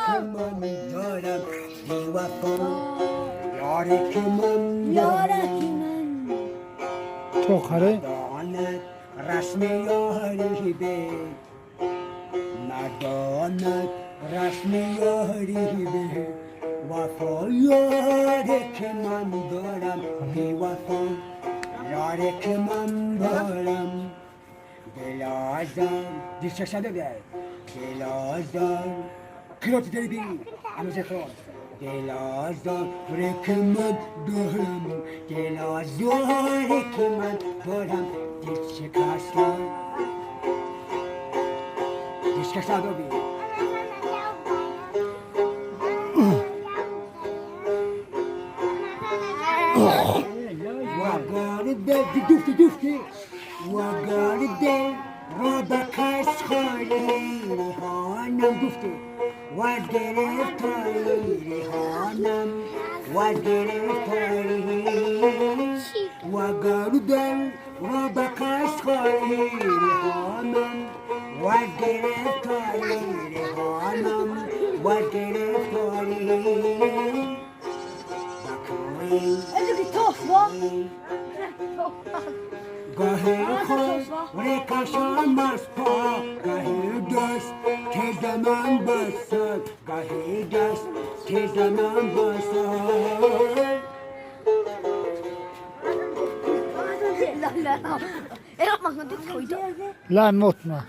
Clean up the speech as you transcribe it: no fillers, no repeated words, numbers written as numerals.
من دارم بی وفا یاری که من دارم تو خره نداند رسم یاری به نداند رسم یاری به وفا یاری که من دارم بی وفا یاری که من دارم دل آزار دیش چشم ببر دل آزار کلوتی داری بی همه خور دل آزار که من دارم دل آزار که من دارم دیش شکستم دیش کشتم بی وقارده دوفتی وقارده را به کس خالی ریحانم دوفتی و گرفتاری ریحانم و گرفتاری وقارده را به کس خالی ریحانم و گرفتاری ریحانم و گرفتاری گاهی خود ریکشم از پا گاهی دست که زمان بسد گاهی دست که زمان بسد لا لا لا. ايه ما كنت تقول لا موتنا